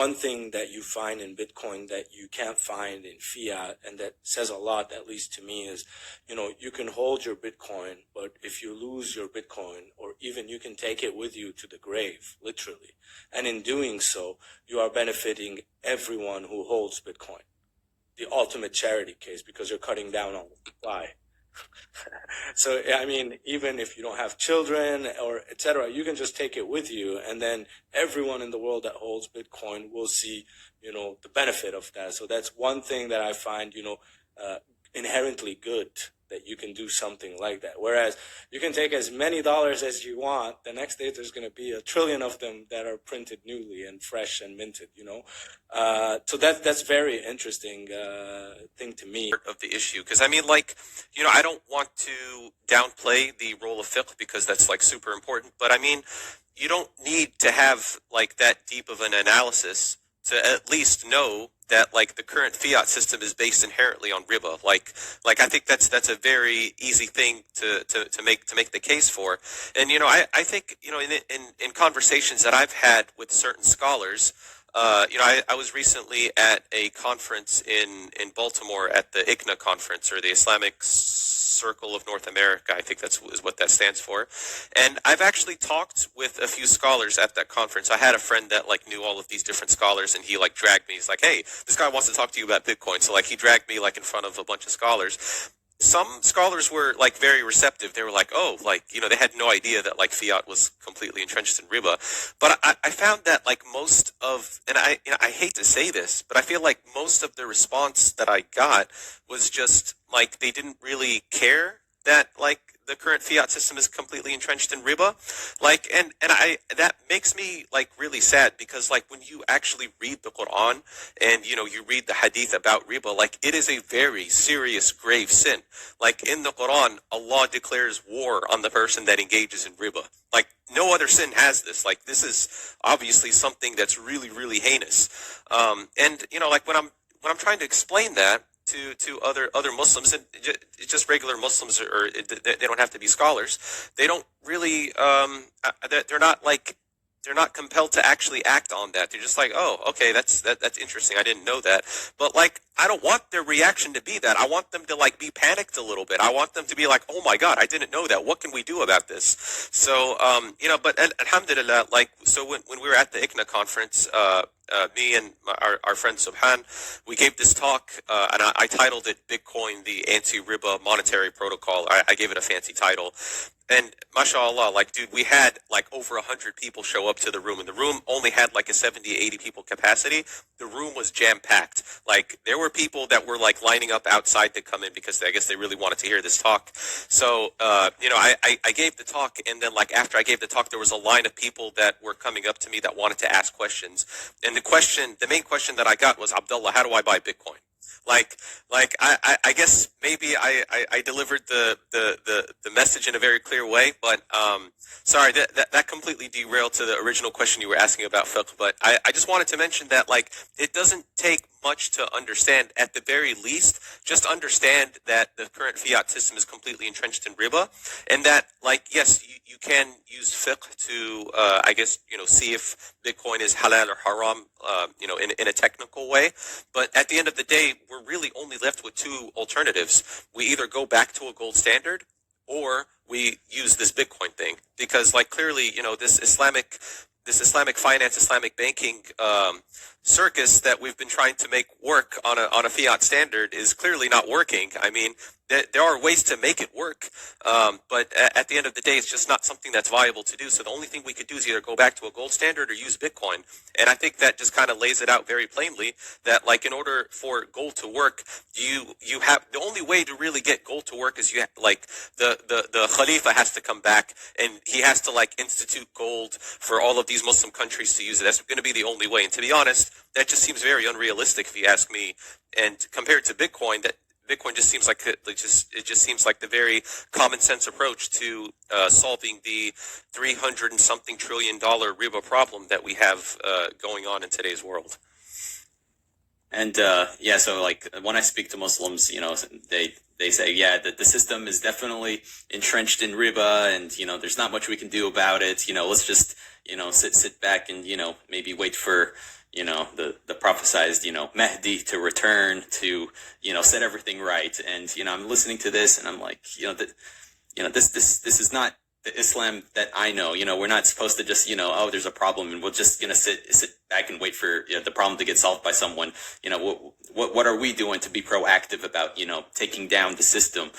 one thing that you find in Bitcoin that you can't find in fiat, and that says a lot, at least to me, is, you can hold your Bitcoin, but if you lose your Bitcoin, or even you can take it with you to the grave, literally. And in doing so, you are benefiting everyone who holds Bitcoin. The ultimate charity case, because you're cutting down on the supply. So, I mean, even if you don't have children or etc., you can just take it with you, and then everyone in the world that holds Bitcoin will see, the benefit of that. So that's one thing that I find, inherently good, that you can do something like that. Whereas you can take as many dollars as you want. The next day there's going to be 1 trillion of them that are printed newly and fresh and minted, So that's very interesting thing to me. Of the issue, because I mean, like, I don't want to downplay the role of fiqh because that's like super important, but I mean, you don't need to have like that deep of an analysis to at least know that like the current fiat system is based inherently on riba. Like I think that's a very easy thing to make the case for. And I think in conversations that I've had with certain scholars, I was recently at a conference in Baltimore at the ICNA conference, or the Islamic Circle of North America. I think is what that stands for. And I've actually talked with a few scholars at that conference. I had a friend that like knew all of these different scholars, and he like dragged me. He's like, "Hey, this guy wants to talk to you about Bitcoin." So like he dragged me like in front of a bunch of scholars. Some scholars were like very receptive. They were like, "Oh, like they had no idea that like fiat was completely entrenched in riba." But I found that like most of, and I hate to say this, but I feel like most of the response that I got was just like they didn't really care that like the current fiat system is completely entrenched in riba. Like, and that makes me like really sad, because like when you actually read the Quran and you read the hadith about riba, like it is a very serious, grave sin. Like in the Quran, Allah declares war on the person that engages in riba. Like no other sin has this. Like this is obviously something that's really, really heinous. And like when I'm trying to explain that to other Muslims, and just regular Muslims, or they don't have to be scholars, they don't really they're not compelled to actually act on that. They're just like, oh, okay, that's interesting. I didn't know that. But like, I don't want their reaction to be that. I want them to like be panicked a little bit. I want them to be like, oh my God, I didn't know that. What can we do about this? So, but alhamdulillah, like, so when we were at the ICNA conference, me and our friend Subhan, we gave this talk, and I titled it Bitcoin, the Anti-Riba Monetary Protocol. I gave it a fancy title. And mashallah, like, dude, we had like over 100 people show up to the room, and the room only had like a 70, 80 people capacity. The room was jam-packed. Like, there were people that were like lining up outside to come in because I guess they really wanted to hear this talk. So, I gave the talk, and then like after I gave the talk, there was a line of people that were coming up to me that wanted to ask questions. And the main question that I got was, Abdullah, how do I buy Bitcoin? Like I guess maybe I delivered the message in a very clear way, but sorry, that completely derailed to the original question you were asking about fiqh. But I just wanted to mention that like it doesn't take much to understand. At the very least, just understand that the current fiat system is completely entrenched in riba, and that like yes, you can use fiqh to I guess see if Bitcoin is halal or haram, in a technical way. But at the end of the day, we're really only left with two alternatives. We either go back to a gold standard, or we use this Bitcoin thing, because like clearly, this Islamic finance, Islamic banking circus that we've been trying to make work on a fiat standard is clearly not working. I mean, there are ways to make it work, but at the end of the day, it's just not something that's viable to do. So the only thing we could do is either go back to a gold standard or use Bitcoin. And I think that just kind of lays it out very plainly that, like, in order for gold to work, you have the only way to really get gold to work is the Khalifa has to come back, and he has to like institute gold for all of these Muslim countries to use it. That's going to be the only way. And to be honest, that just seems very unrealistic if you ask me. And compared to Bitcoin, that Bitcoin just seems like it just seems like the very common sense approach to solving the $300 and something trillion riba problem that we have going on in today's world. And so like when I speak to Muslims, they say, yeah, that the system is definitely entrenched in riba, and there's not much we can do about it. Let's just sit back and maybe wait for the prophesized, Mahdi to return to, set everything right. And, I'm listening to this and I'm like, this is not the Islam that I know. We're not supposed to just, oh, there's a problem and we'll just, sit back and wait for the problem to get solved by someone. What are we doing to be proactive about, taking down the system?